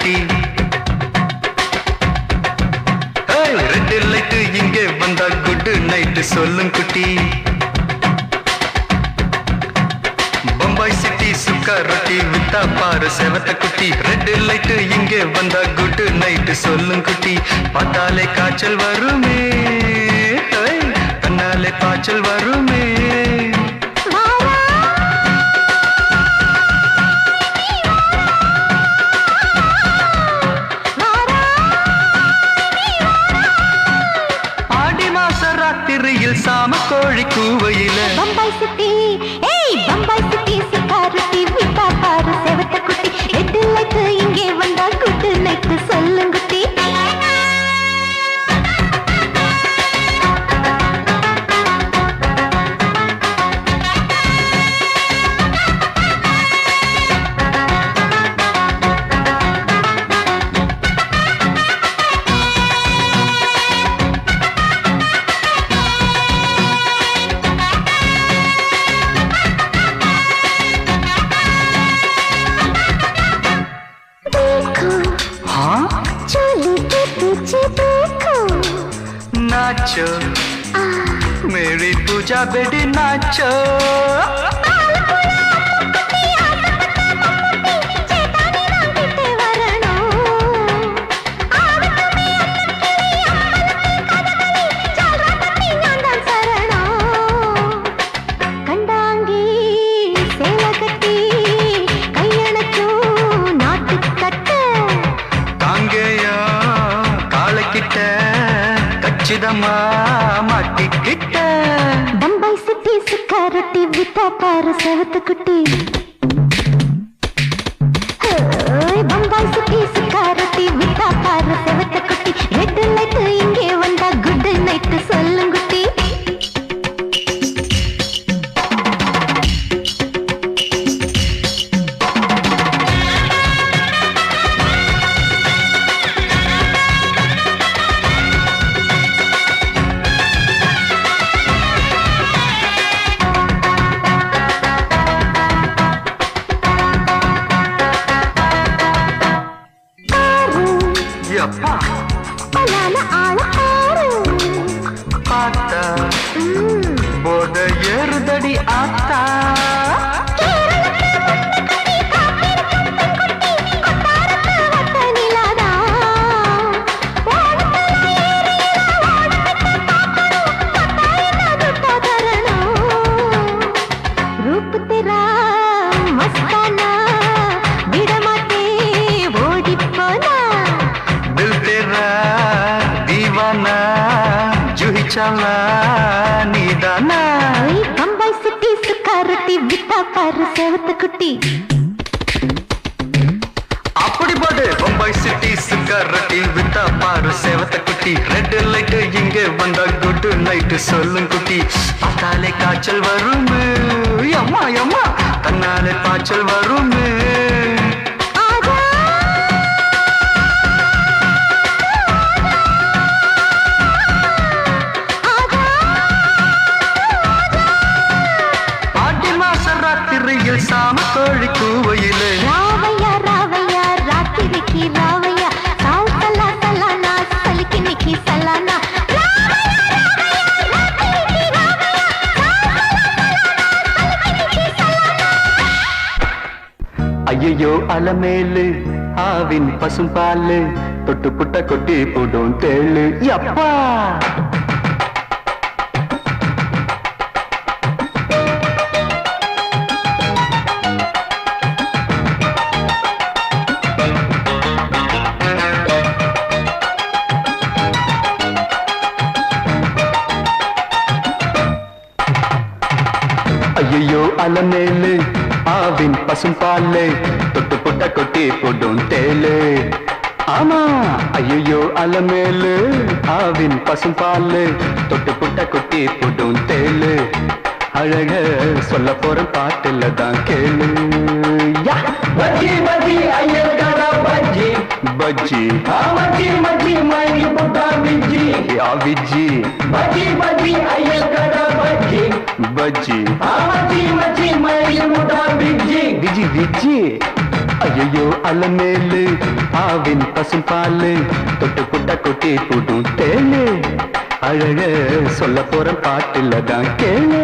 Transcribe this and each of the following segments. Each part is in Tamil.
குட்டி ரெட் லைட் இங்கே வந்தா குட் நைட் சொல்லும் குட்டி பம்பாய் சிட்டி சுக்கா ரொட்டி வித்தா பாரு செவத்த குட்டி ரெட் லைட் இங்கே வந்தா குட் நைட் சொல்லும் குட்டி பார்த்தாலே காய்ச்சல் வருமே தன்னாலே காய்ச்சல் வருமே ராத்திரியில் சாம கோழி கூவையில பம்பாய் சிட்டி பம்பாய் சிட்டி சிக்காரத்தி விட்டா பாரு செவத்த குட்டி ரெட் லைட் இங்கே வந்தா குட் நைட் சொல்லுங்க குட்டி नाचो मेरी पूजा बेटी नाचो மாட்டிக்கிட்ட பம்பாய் சிட்டி சிக்காரத்தி விட்டா பாரு செவத்த குட்டி பம்பாய் சிட்டி சிக்காரத்தி விட்டா பாரு செவத்த குட்டி ரெட் லைட் இங்கே வந்தா குட் நைட் சொல்லுங்க குட்டி பார்த்தா போத ஏறுதடி ஆத்தா रूप तेरा मस्ताना बिड़माते ओडी पोना दिल तेरा दीवाना जूही चला नीदाना बम्बई सिटी सुखारती विता पार सेवत कुटी அப்படி போடு பம்பாய் சிட்டி சிக்காரட்டி வித்தா பாரு சேவத்த குட்டி ரெட் லைட் இங்கே வந்தா குட் நைட் சொல்லும் குட்டி பார்த்தாலே காய்ச்சல் வருமே அம்மா அம்மா தன்னாலே காய்ச்சல் வருமே ஆடி மாச ராத்திரியில் சாம கோழி கூவையிலே ராவையா ராவையா ராத்திரிக்கு ராவையா சால் சலா சலானா சலிக்கு நிக்கி சலானா ஐயோ அலமேலு ஆவின் பசும்பாலு தொட்டு புட்ட கொட்டி போடும் தேளு அப்பா ஐயோ அலமேலு ஆவின் பசும்பாலு தொட்டு புட்ட கொட்டி போடும் தேளு ஆமா ஐயோ அலமேலு ஆவின் பசும்பாலு தொட்டு புட்ட கொட்டி போடும் தேளு அழக சொல்ல போற பாட்டுல தான் கேளு பஜ்ஜி பஜ்ஜி ஐயர் கடா பஜ்ஜி பஜ்ஜி மச்சி மச்சி மைனி புட்டா விஜ்ஜி விஜ்ஜி பஜ்ஜி பஜ்ஜி ஐயர் கடா பஜ்ஜி பஜ்ஜி மச்சி மச்சி மைனி புட்டா விஜ்ஜி விஜ்ஜி விஜ்ஜி ஐயோ அலமேலு ஆவின் பசும் பாலு தொட்டு புட்ட கொட்டி புடும் தேனு அழக சொல்ல போற பாட்டுல தான் கேளு.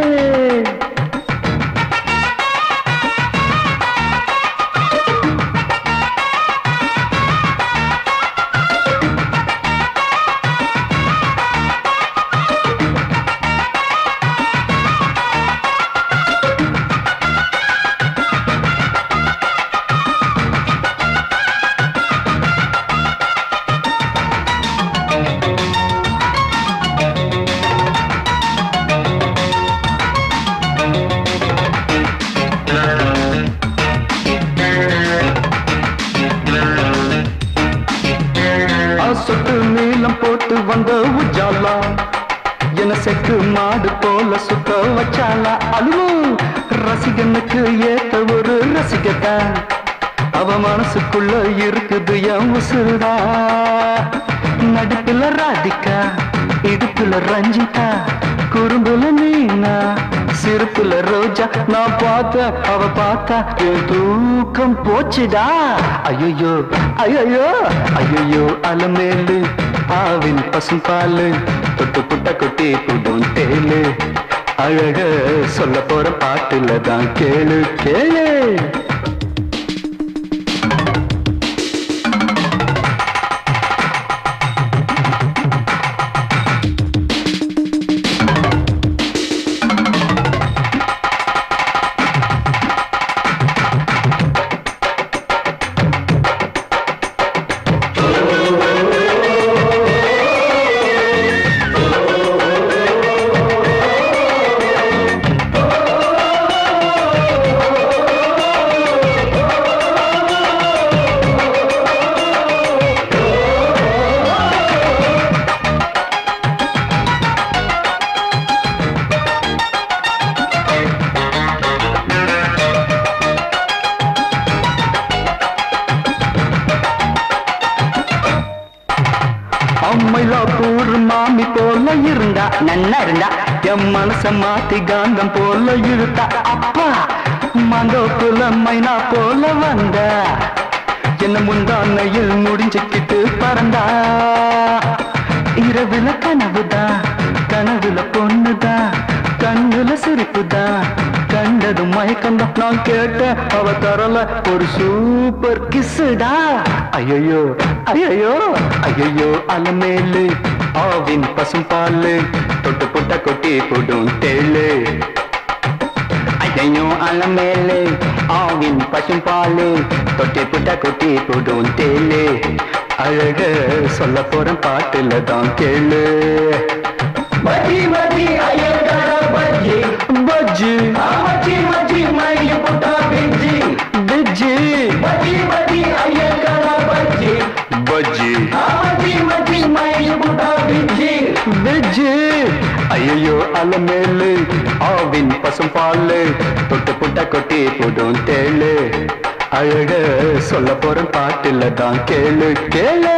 சொட்டு நீளம் போட்டு வந்த உஜாலா என செக்கு மாடு போல சுத்த வச்சாலா. அழுவோ ரசிகனுக்கு ஏத்த ஒரு ரசிகத்தா அவ மனசுக்குள்ள இருக்குது என் உசுருதா. நடுப்புல ராதிகா இடுப்புல ரஞ்சிதா குறும்புல நீனா சிறுப்புல ரோஜா. நான் பார்த்த அவ பார்த்தா என் தூக்கம் போச்சுடா. ஐயோ ஐயோ ஐயோ அலமேலு ஆவின் பசும் பாலு தொட்டு புட்ட கொட்டி புடும் தேலு அழக சொல்ல போற பாட்டுல தான் கேளு கேளு. அம்மைலாப்பூர் மாமி போல இருந்தா நன்னா இருந்தா என் மனச மாத்தி காந்தம் போல இழுத்தா. அப்பா மந்தோப்புல மைனா போல வந்தா என்ன முந்தானையில் முடிஞ்சுக்கிட்டு பறந்தா. இரவுல கனவுதான் கனவுல பொண்ணுதான் கண்ணுல சிரிப்புதான் கண்டதும் மயக்கம்தான். நான் கேட்ட அவ தரல ஒரு சூப்பர் கிஸ்ஸுடா. ஐயோ ஐயோ ஐயோ அலமேலு ஆவின் பசும் பாலு தொட்டு புட்ட கொட்டி புடும் தேளு. ஐயோ அலமேலு ஆவின் பசும் பாலு தொட்டி புட்ட கொட்டி புடும் தேளு அழக சொல்ல போற பாட்டுல தான் கேளு. பஜ்ஜி பஜ்ஜி ஐயங்கார பஜ்ஜி பஜ்ஜி மச்சி மச்சி மல்லி புட்டா பிஜ்ஜி பிஜ்ஜி பஜ்ஜி பஜ்ஜி ஐயங்கார பஜ்ஜி பஜ்ஜி மச்சி மச்சி மல்லி புட்டா பிஜ்ஜி பிஜ்ஜி. ஐயோ அலமேலு ஆவின் பசும் பாலு தொட்டு புட்ட கொட்டி புடும் தேளு அழக சொல்ல போற பாட்டுல தான் கேளு கேளு.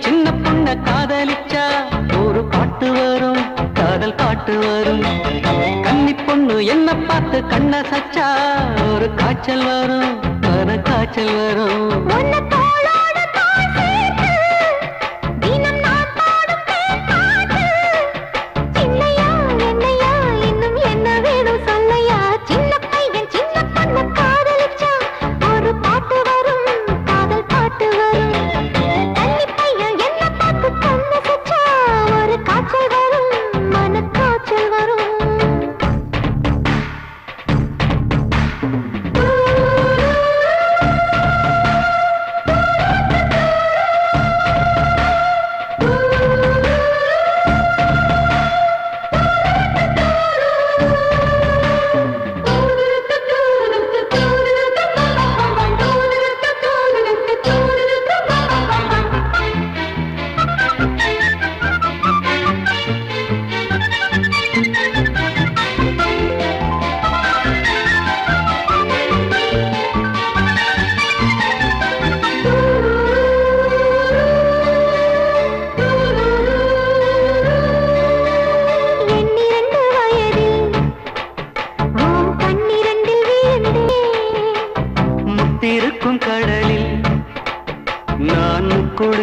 சின்ன பொண்ண காதலிச்சா ஒரு பாட்டு வரும் காதல் பாட்டு வரும். கன்னி பொண்ணு என்ன பார்த்து கண்ண சச்சா ஒரு காய்ச்சல் வரும் காய்ச்சல் வரும்.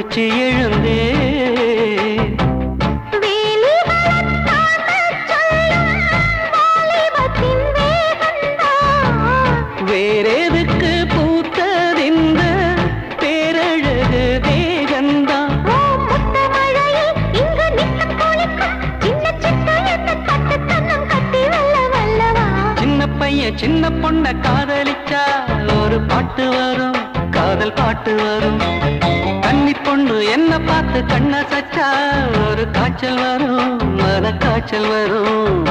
முழிச்சு எழுந்தே வேறெதுக்கு பூத்ததிந்த பேரழகு தேகந்தான் சின்ன பையன் சின்ன பொண்ண காதலிச்சா ஒரு பாட்டு வரும் காதல் பாட்டு வரும் கன்னி பொண்ணு என்ன பார்த்து கண்ண சச்சா ஒரு காய்ச்சல் வரும் மன காய்ச்சல் வரும்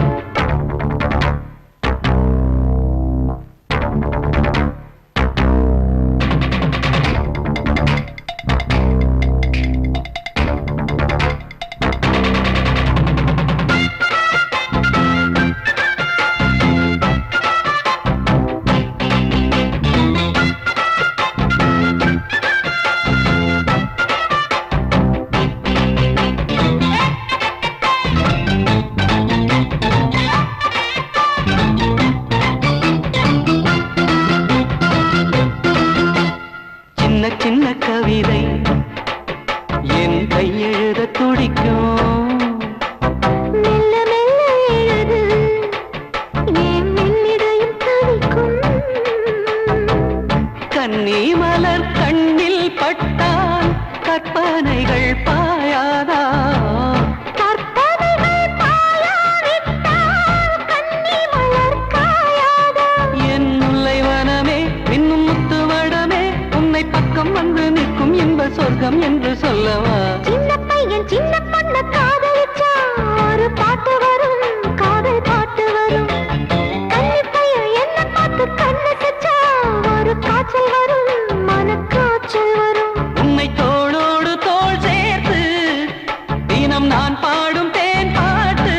சின்ன கவிதை என் கையெழுத துடிக்கும் மெல்ல மெல்ல எழுது என் மெல்லிடையும் தவிக்கும் கன்னி மலர் கண்ணில் பட்டால் கற்பனைகள் பாயாதா கற்பனைகள் பாயாவிட்டால் கன்னி மலர் காயாதா என் முல்லை வனமே இன்னும் முத்துவடமே உன்னை பக்கம் வந்து நிற்கும் இன்ப சொர்க்கம் என்று சொல்லவா சின்ன பையன் சின்ன பொண்ண காதலிச்சா ஒரு பாட்டு வரும் காதல் பாட்டு வரும் கன்னி பையன் என்ன பார்த்து கண்ணு சச்சா ஒரு காய்ச்சல் வரும் மன காய்ச்சல் வரும் உன்னை தோளோடு தோள் சேர்த்து தினம் நான் பாடும் தேன் பாட்டு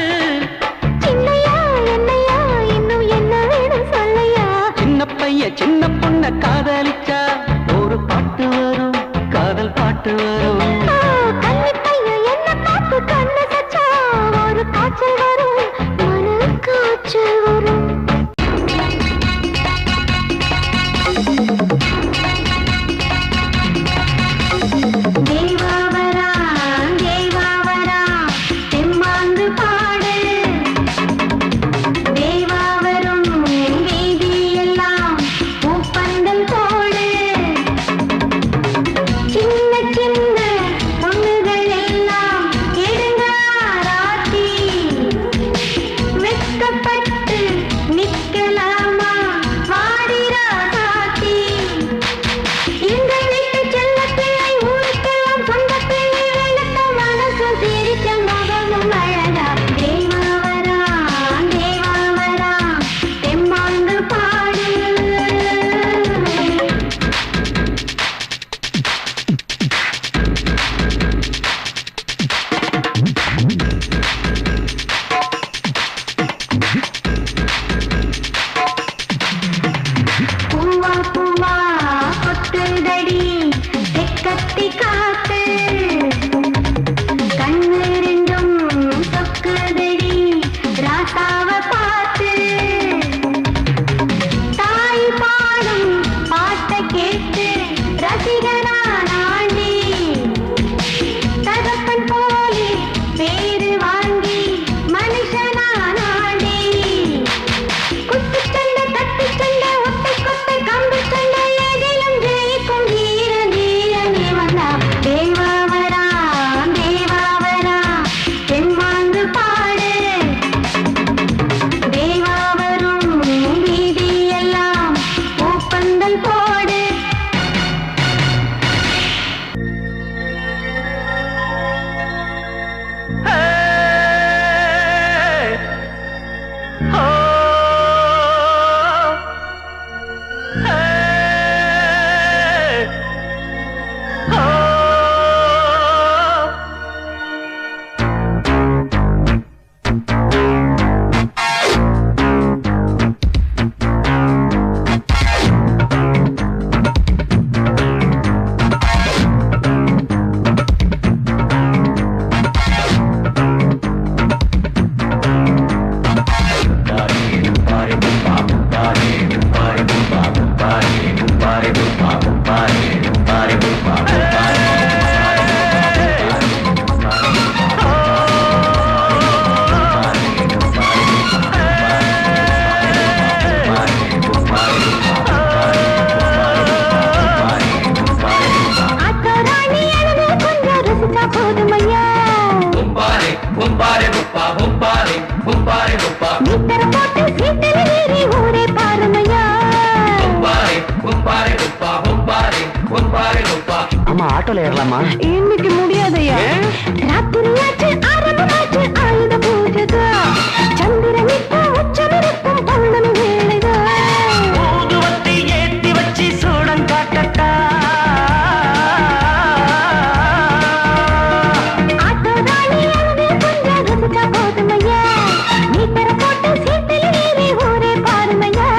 சின்னையா என்னையா இன்னும் என்ன வேணும் சொல்லையா சின்ன பையன் சின்ன பொண்ண காதலிச்சா ஒரு பாட்டு வரும் காதல் பாட்டு வரும் கன்னி பையன் என்ன பார்த்து கண்ணு சச்சா ஒரு காய்ச்சல் வரும் மன காய்ச்சல் வரும் தேவாவரா தேவாவரா தெம்மாங்கு பாடு தேவாவரும் வீதியெல்லாம் பூப்பந்தல் போடு சின்ன சின்ன பொண்ணுகள் எல்லாம் எடுங்காராட்டி வெட்கப்பட்டு நிற்கலாமா வாடிரா காட்டி எங்கள் வீட்டு செல்ல பிள்ளை ஊருக்கெல்லாம் சொந்த பிள்ளை வெளுத்த மனசும் சிரிச்ச முகமும் அழகா தேவாவரா தேவாவரா தெம்மாங்கு பாடு பூவா பூவா கொத்துதடி தெக்கத்தி காத்து கண்ணு ரெண்டும் சொக்குதடி ராசாவ பார்த்து தாய் பாடும் பாட்ட கேட்டு ரசிகனா நாண்டி தகப்பன் போலி பேரு வாங்கி மனுஷனா நாண்டி குத்து சண்டை தட்டு சண்டை ஒத்தை கொத்தை கம்பு சண்டை எதிலும் ஜெயிக்கும் வீர வீரனே வந்தா தேவாவரா தேவாவரா தெம்மாங்கு பாடு தேவாவரும் வீதியெல்லாம் பூப்பந்தல் போடு நம்ம ஆட்டோல ஏறலாமா? இன்னைக்கு முடியாதையா? ராத்திரியாச்சு ஆரம்பமாச்சு ஆயுத பூஜைதா. சந்திரன் இப்போ உச்சமிருக்கும் பௌர்ணமி வேளைதா. ஊதுவத்தி ஏத்தி வச்சு சூடம் காட்டட்டா. ஆட்டோ ராணி அழகு கொஞ்சம் ரசிச்சா போதுமையா. நீ தர போட்டு சீட்டில் ஏறி ஊரே பாருமையா.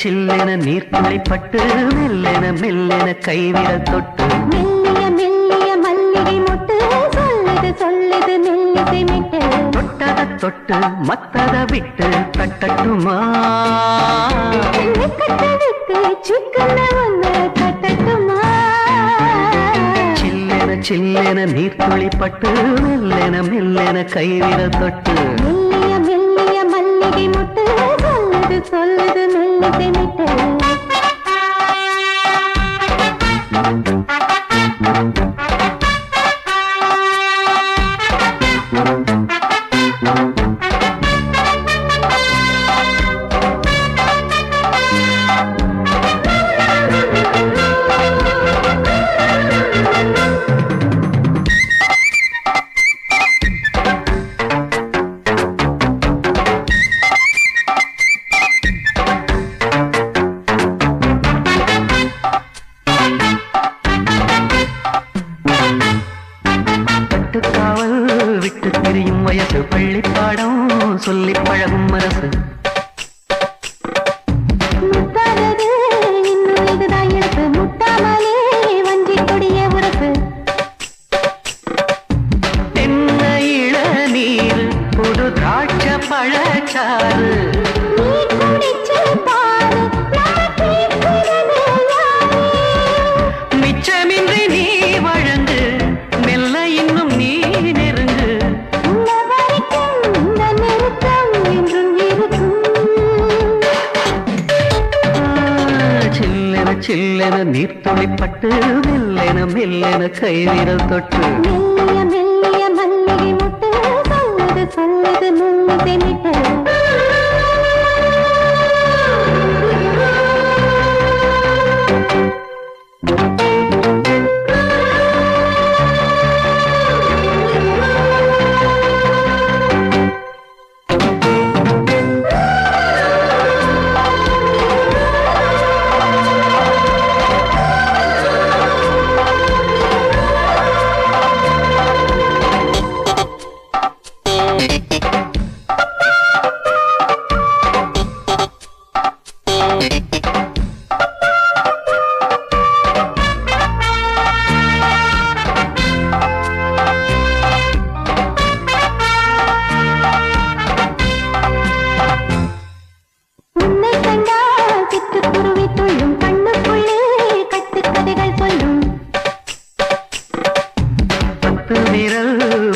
சில்லென நீர்த்துளிப்பட்டு மெல்லென மெல்லென கைவிரல் தொட்டு மெல்லிய மெல்லிய மல்லிகை மொட்டு சொல்லுது சொல்லுது மெல்லிசை மிட்டு தொட்டத தொட்டு மத்தத விட்டு தட்டட்டுமா கட்டவிட்டு சிக்கன ஒன்று கட்டட்டுமா சில்லென சில்லென நீர்த்துளிப்பட்டு மெல்லென மெல்லென கைவிரல் தொட்டு மெல்லிய மெல்லிய மல்லிகை மொட்டு சொல்லுது சொல்லுது மெல்லிசை மிட்டு நீர்த்துளிப்பட்டு மெல்லென மெல்லென கைவிரல் தொட்டு மெல்லிய மெல்லிய மல்லிகை முட்டு சொல்லுது சொல்லுது முள்ளுதை மிட்டு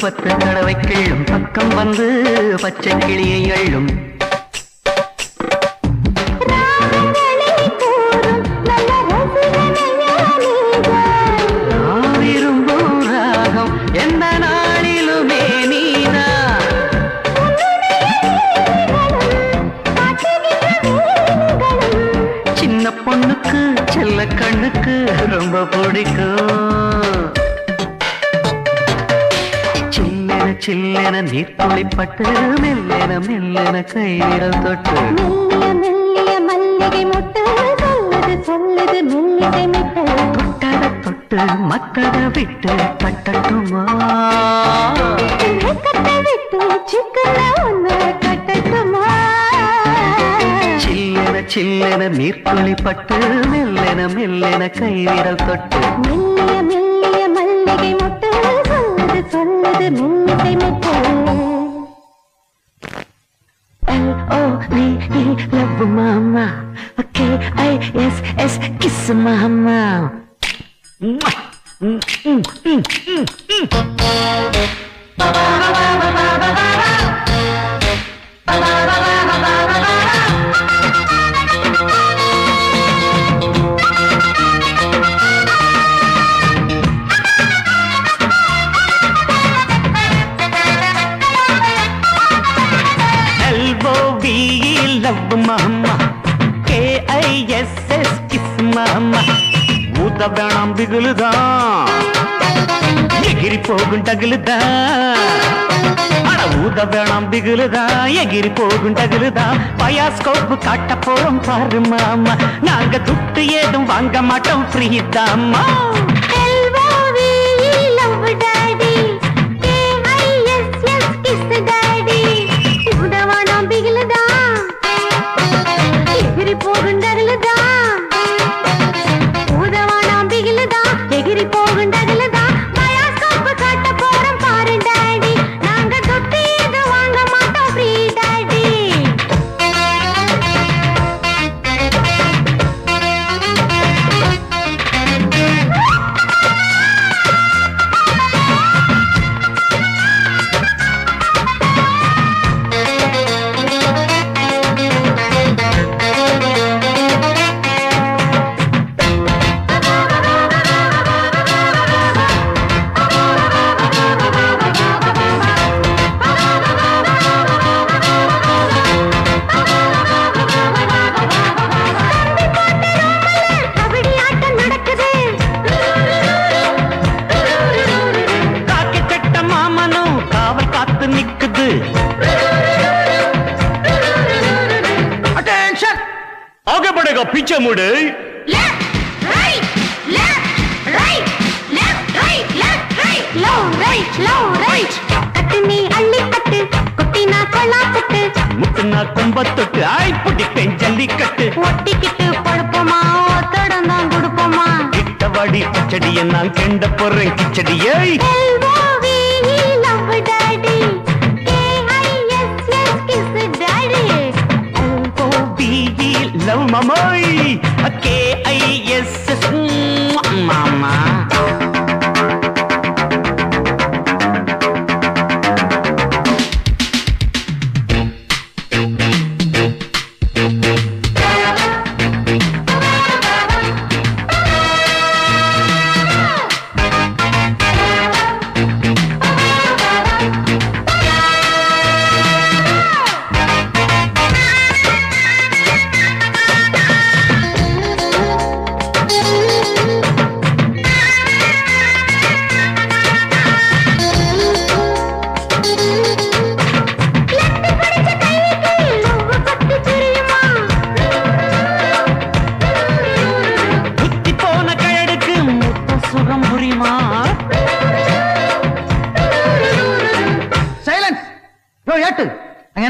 பத்து தடவை கிள்ளும் பக்கம் வந்து பச்சை கிளியை அள்ளும் விரும்பும் ராகம் எந்த நாளிலுமே நீனா சின்ன பொண்ணுக்கு செல்ல கண்ணுக்கு ரொம்ப பிடிக்கும் சில்லென நீர்த்துளிப்பட்டு மெல்லென மெல்லென கைவிரல் தொட்டு மெல்லிய மெல்லிய மல்லிகை முட்டு சொல்லுது சொல்லுது மெல்லிகை மிட்டு தொட்டத தொட்டு மத்தத விட்டு கட்டட்டுமா கட்ட விட்டு சிக்கன ஒன்று கட்டட்டுமா சில்லென நீர்த்துளிப்பட்டு மெல்லென மெல்லென கைவிரல் தொட்டு மெல்லிய மெல்லிய மல்லிகை முட்டு சொல்லுது சொல்லுது மெல்லிகை Mittu L-O-V-E love mama K-I-S-S kiss mama love mama K-I-S-S kiss mama ஊத வேணாம் பிகுலுதான் எகிரி போகும் டகுலுதான் அட ஊத வேணாம் பிகுலுதான் எகிரி போகும் டகுலுதான் பயாஸ்கோப்பு காட்ட போறோம் பாரு மாமா நாங்க துட்டு ஏதும் வாங்க மாட்டோம் ஃப்ரீ தாமா आगे बढ़ेगा पीछे मुड़े लेफ्ट राइट लो राइट कटनी अल्ली कट कुटीना कोला कट मुकना कुंबत्तुट्टु आई पुडिपेन जल्लिकट्टु ஒட்டிக்கிட்டு படுப்போமா ஒத்தடந்தா குடுப்போமா கிட்டவாடி பச்சடியை நான் கெண்ட போறேன் கிச்சடியை L-O-V-E love daddy K-I-S-S kiss daddy L-O-V-E love mamai K-I-S-S mama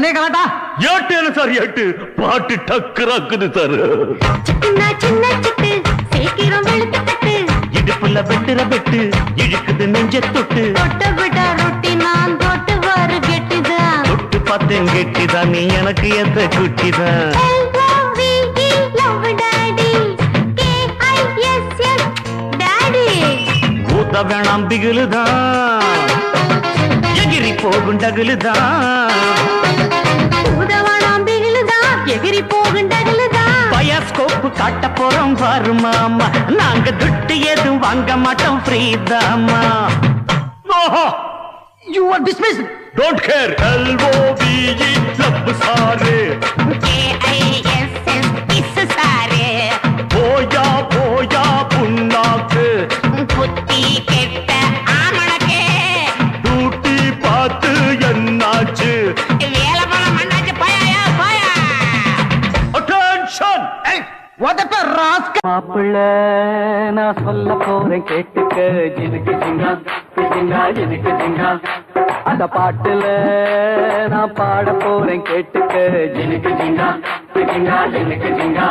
அதே கலாட்டா ஏட்டேன்னு சார் ஏட்டு பாட்டு டக்குறாக்குது சார். சின்ன சின்ன சிட்டு சீக்கிரம் வெளுத்து தட்டு இடுப்புல வெட்டுற வெட்டு இழுக்குது நெஞ்ச தொட்டு தொட்டு விட ரொட்டி நான் தொட்டு வரு கெட்டுதான் தொட்டு பார்த்தேன் கெட்டிதான் நீ எனக்கு எந்த குட்டிதான். L-O-V-E love daddy K-I-S-S daddy ஊத்த வேணாம் பிகிலுதான் எகிரி போகும் டகுலுதான் உதவணாம் பிகிலுதான் எகிரி போகுண்டகிலுதான் பயாஸ்கோப்பு காட்ட போறோம் பாரு மாமா நாங்க துட்டு எதுவும் வாங்க மாட்டோம் ஃப்ரீதாமா. You are dismissed. Don't care L-O-V-E love sir K-I-S-S kiss சாரே போயா போயா புண்ணாக்கு புத்தி கெட்ட ஆமணக்கே டூட்டி பார்த்து என்னாச்சு வேலை பண்ண மண்ணாச்சு போயா போயா அட்டென்ஷன். உதப்ப ராஸ்க. மாப்பிள்ள நான் சொல்ல போறேன் கேட்டுக்க ஜினுக்கு ஜிங்கா ஜிங்கா ஜினுக்கு ஜிங்கா அந்த பாட்டுல நான் பாட போறேன் கேட்டுக்க ஜினுக்கு ஜிங்கா ஜிங்கா ஜினுக்கு ஜிங்கா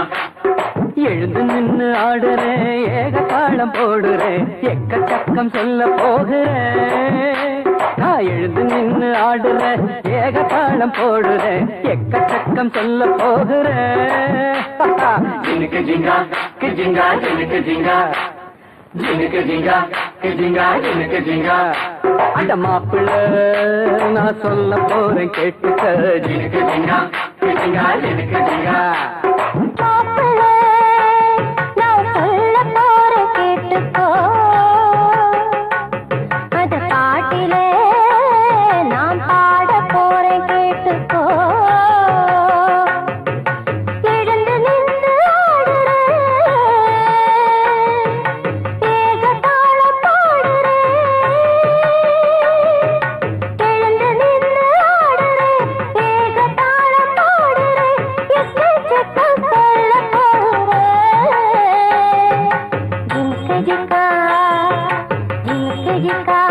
எழுந்து நின்னு ஆடுறேன் ஏக தாளம் போடுறேன் எக்கச்சக்கம் சொல்ல போகிறேன் நான் எழுந்து நின்னு ஆடுறேன் ஏக தாளம் போடுறேன் எக்கச்சக்கம் சொல்ல போகிறேன். ஜினுக்கு ஜிங்கா ஜிங்கா ஜினுக்கு ஜிங்கா ஜினுக்கு ஜிங்கா ஜிங்கா ஜினுக்கு ஜிங்கா அந்த மாப்பிள்ள நான் சொல்ல போறேன் கேட்டுக்க ஜினுக்கு ஜிங்கா ஜிங்கா ஜினுக்கு ஜிங்கா மாப்பிள்ளை நான் சொல்ல போறேன் கேட்டுக்கோ அது பாட்டிலே நான் பாட போறேன் கேட்டுக்கோ எழுந்து நின்று ஆடுறேன் ஏக தாளம் பாடுறேன் எழுந்து நின்று ஆடுறேன் ஏக தாளம் பாடுறேன் எக்கச்சக்கம் சொல்ல போறேன் ஜின்க ஜிக்கா ஜின்க ஜிக்கா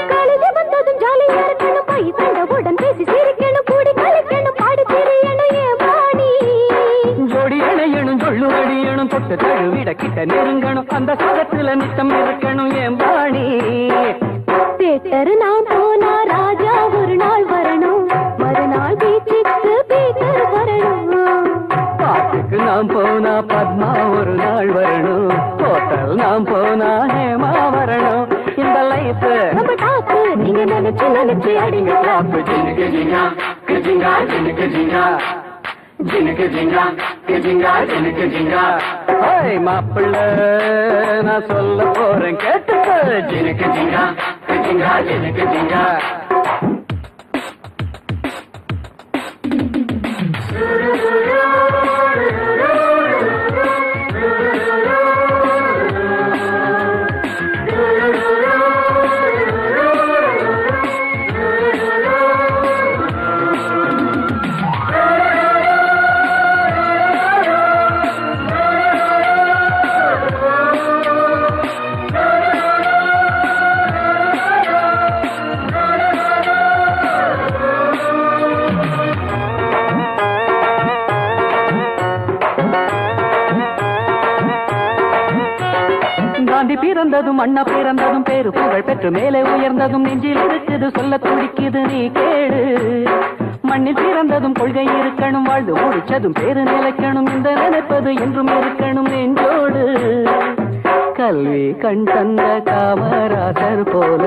காலையில வந்ததும் ஜாலியா இருக்கணும் பை தண்டவுடன் பேசி சிரிக்கணும் கூடி கலக்கணும் பாடி திரியணும் ஏன் பாடி ஜோடி இணையணும் சொல்லு அடியணும் தொட்டு தழுவிட கிட்ட நெருங்கணும் அந்த சுகத்துல நித்தம் இருக்கணும் என் பாணி. தேட்டர் நான் போனா ராஜா ஒரு நாள் வரணும் மறுநாள் பீச்சுக்கு பீட்டர் வரணும் பாட்டுக்கு நாம் போனா பத்மா ஒரு நாள் வரணும் ஹோட்டல் நாம் போனா ஹேமா வரணும் இந்த லைஃப் நம்ம டாக்கு நீங்க நினைச்சு நினைச்சு அடிங்க டாப்பு ஜினுக்கு ஜிங்கா ஜிங்கா ஜினுக்கு ஜிங்கா ஜினுக்கு ஜிங்கா ஜிங்கா ஜினுக்கு ஜிங்கா ஹாய் மாப்பிள்ள நான் சொல்ல போறேன் கேட்டுக்க ஜினுக்கு ஜிங்கா ஜிங்கா ஜினுக்கு ஜிங்கா காந்தி பிறந்ததும் அண்ணா பிறந்ததும் பேரு புகழ் பெற்று மேலே உயர்ந்ததும் நெஞ்சில் இருக்குது சொல்ல துடிக்குது நீ கேடு மண்ணில் பிறந்ததும் கொள்கை இருக்கணும் வாழ்ந்து முடிச்சதும் பேரு நிலைக்கணும் இந்த நினைப்பது என்றும் இருக்கணும் நெஞ்சோடு கல்வி கண் தந்த காமராசர் போல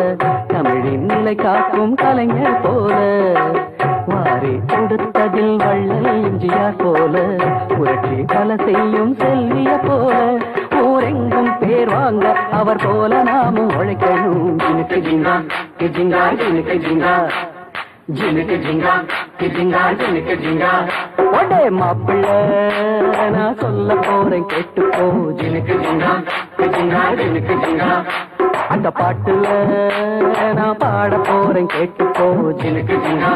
தமிழின் நிலை காக்கும் கலைஞர் போல வாரி கொடுத்ததில் வள்ளல் எம்ஜிஆர் போல புரட்சி பல செய்யும் செல்விய போல ஊரெங்கும் பேர் வாங்க அவர் போல நாமும் உழைக்கணும் ஜினுக்கு ஜிங்கா ஜிங்கா ஜினுக்கு ஜிங்கா ஜினுக்கு ஜிங்கா ஜிங்கா ஜினுக்கு ஜிங்கா ஒடே மாப்பிள்ள நான் சொல்ல போறேன் கேட்டுக்கோ ஜினுக்கு ஜிங்கா ஜிங்கா ஜினுக்கு ஜிங்கா அந்த பாட்டுல நான் பாட போறேன் கேட்டுக்கோ ஜினுக்கு ஜிங்கா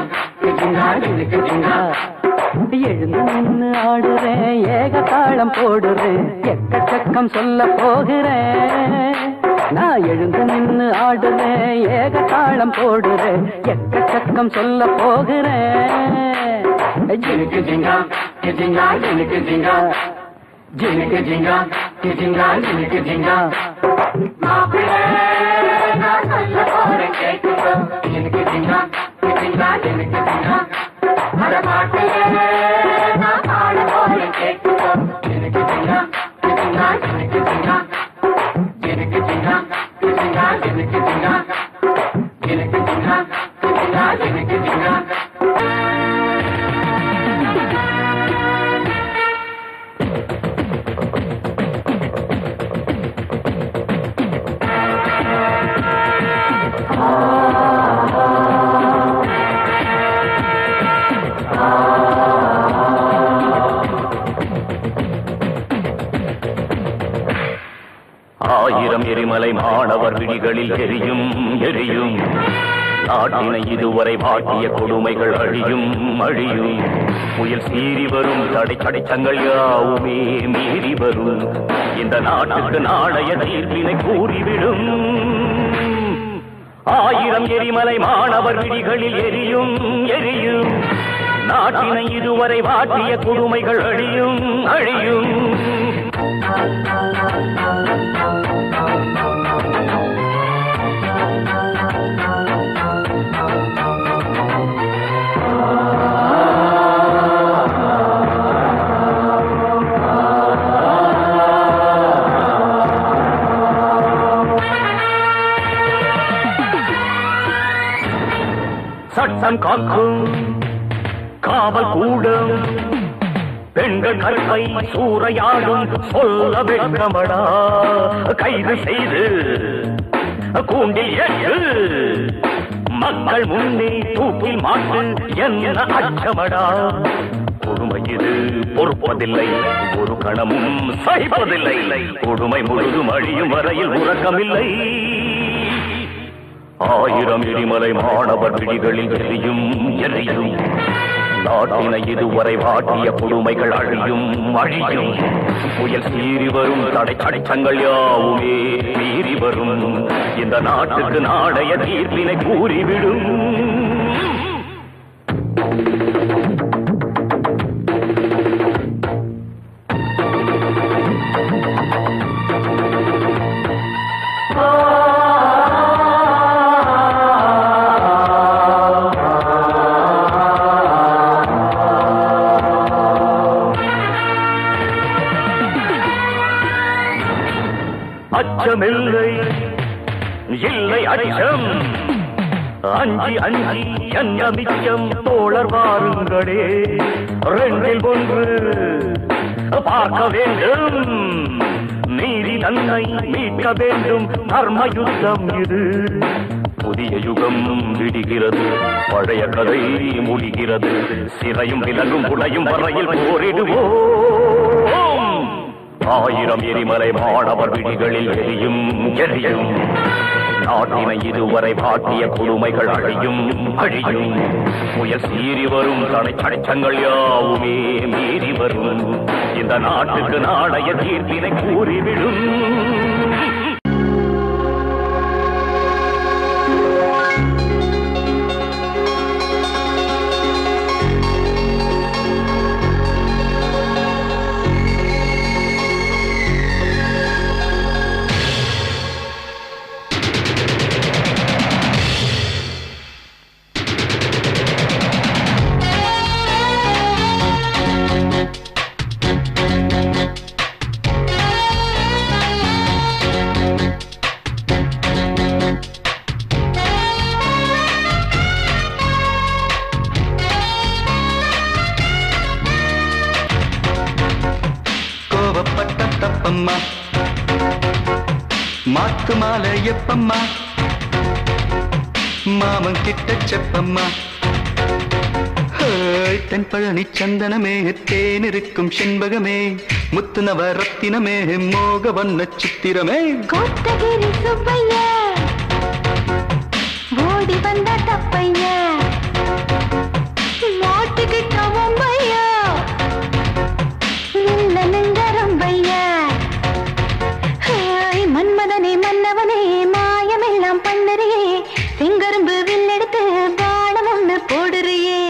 ஜிங்கா ஜினுக்கு ஜிங்கா எழுந்து நின்று ஆடுறேன் ஏக தாளம் போடுறேன் எக்கச்சக்கம் சொல்ல போகிறேன் நான் எழுந்து நின்று ஆடுறேன் ஏக தாளம் போடுறேன் எக்கச்சக்கம் சொல்ல போகிறேன் ஜினுக்கு ஜிங்கா ஜிங்கா ஜினுக்கு ஜிங்கா ஜினுக்கு ஜிங்கா ஜிங்கா ஜினுக்கு ஜிங்கா மாப்பிள்ளை நான் சொல்ல போறேன் கேட்டுக்கோ ஜினுக்கு ஜிங்கா ஜிங்கா ஜினுக்கு ஜிங்கா அட மாப்பிள்ளை நான் பாட போறேன் கேட்டுக்கோ ஜினுக்கு ஜிங்கா ஜிங்கா ஜினுக்கு ஜிங்கா ஜினுக்கு ஜிங்கா ஜிங்கா ஜினுக்கு ஜிங்கா ஜினுக்கு ஜிங்கா ஜிங்கா ஜினுக்கு ஜிங்கா ஆயிரம் எரிமலை மாணவர் விழிகளில் எரியும் எரியும் நாட்டினை இதுவரை வாட்டிய கொடுமைகள் அழியும் அழியும் புயல் சீறி வரும் தடைச்சங்கள் யாவுமே மீறி வரும் இந்த நாட்டுக்கு நாளைய தீர்ப்பினை கூறிவிடும் ஆயிரம் எரிமலை மாணவர் விழிகளில் எரியும் எரியும் நாட்டினை இதுவரை வாட்டிய கொடுமைகள் அழியும் அழியும் சட்டம் காக்கும் காவல் கூடும் பெண்கள் கற்பை சூறையாடும் சொல்ல வெட்கமடா கைது செய்து கூண்டில் ஏற்று மக்கள் முன்னே தூக்கில் மாட்டு என்ன அச்சமடா கொடுமை இது பொறுப்பதில்லை ஒரு கணமும் சகிப்பதில்லை கொடுமை முழுதும் அழியும் வரையில் உறக்கமில்லை ஆயிரம் எரிமலை மாணவர் விழிகளில் எரியும் எரியும் நாட்டினை இதுவரை வாட்டிய கொடுமைகள் அழியும் அழியும் புயல் சீறி வரும் தடைச்சங்கள் யாவுமே மீறி வரும் இந்த நாட்டுக்கு நாளைய தீர்ப்பினை கூறிவிடும் அச்சமில்லை இல்லை அச்சம் அஞ்சி அஞ்சி என்ன மிச்சம் தோழர் வாருங்களே ரெண்டில் ஒன்று பார்க்க வேண்டும் நீதி தன்னை மீட்க வேண்டும் தர்ம யுத்தம் இது புதிய யுகம் விடுகிறது பழைய கதை முடிகிறது சிறையும் விலங்கும் உடையும் வரையில் போரிடுவோம் ஆயிரம் எரிமலை மாணவர் விழிகளில் எரியும் எரியும் நாட்டினை இதுவரை வாட்டிய கொடுமைகள் அழியும் அழியும் புயல் சீறி வரும் தடைச்சங்கள் யாவுமே மீறி வரும் இந்த நாட்டுக்கு நாளைய தீர்ப்பினை கூறிவிடும் எப்பம்மா மாத்து மாலை எப்பம்மா மாமன் கிட்ட செப்பம்மா தென்பழனி சந்தனமே தேனிருக்கும் செண்பகமே முத்து நவரத்தினமே மோக வண்ண சித்திரமே கோத்தகிரி சுப்பைய ஓடி வந்த தப்பைய மாட்டுக்கிட்ட மும்பைய நில்ல நெஞ்சரம்பைய மன்மதனே மன்னவனே மாயமெல்லாம் பண்ணுறியே செங்கரும்பு வில்லெடுத்து பானம் ஒண்ணு போடுறியே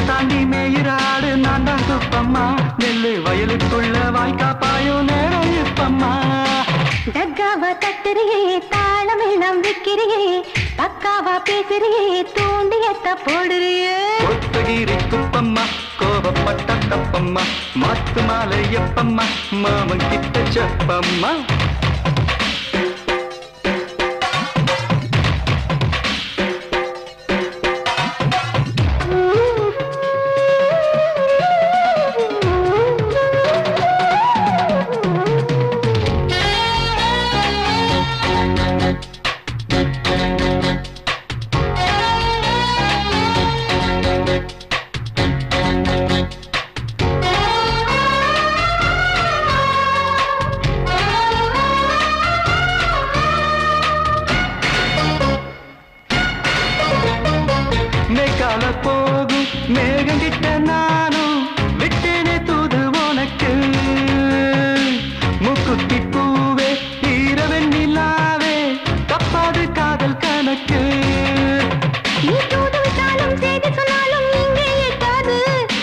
தாண்டி மேயிராடு நான் தான் துப்பம்மா நெல்லு வயலுக்குள்ள வாய்க்கா பாயும் நேரம் இப்பம்மா தக்காவா தட்டுறியே தாளமெல்லாம் விக்கிறியே பக்காவா பேசுறியே தூண்டியத்த போடுறியே கொத்தகிரி குப்பம்மா கோபப்பட்ட தப்பம்மா மாத்து மாலை எப்பம்மா மாமன் கிட்ட செப்பம்மா மேற்கால போகும் மேகங்கிட்ட நானும் விட்டேனே தூது உனக்கு முக்குத்தி பூவே ஈரவெண்ணிலாவே தப்பாது காதல் கணக்கு நீ தூது விட்டாலும் செய்தி சொன்னாலும் இங்கே எட்டாது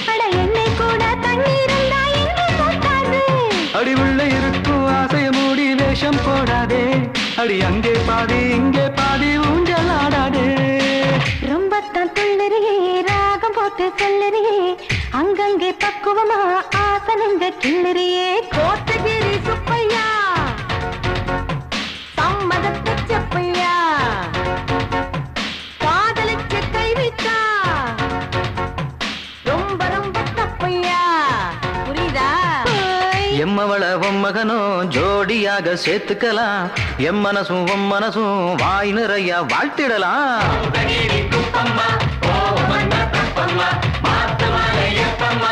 அட என்னை கூட தண்ணீர் இருந்தா எங்கே போட்டாது அடி உள்ள இருக்கும் ஆசைய மூடி வேஷம் போடாதே அடி அங்கே பாதி இங்கே பாதி ஊஞ்சல் ஆடாதே ரொம்பத்தான் துள்ளறியே ராகம் போட்டு சொல்லறியே அங்கங்கே பக்குவமா ஆசனங்க கிள்ளறியே கோத்தகிரி சுப்பையா சம்மதத்தை செப்பையா காதலிச்சு கைவிட்டா ரொம்ப ரொம்ப தப்பையா புரியுதா எம்மவள மகனும் ஜோடியாக சேர்த்துக்கலாம் எம் மனசும் வாய் நிறைய வாழ்த்திடலாம் குப்பம்மா ஓ மன்ன தப்பம்மா மாத்து மாலை எப்பம்மா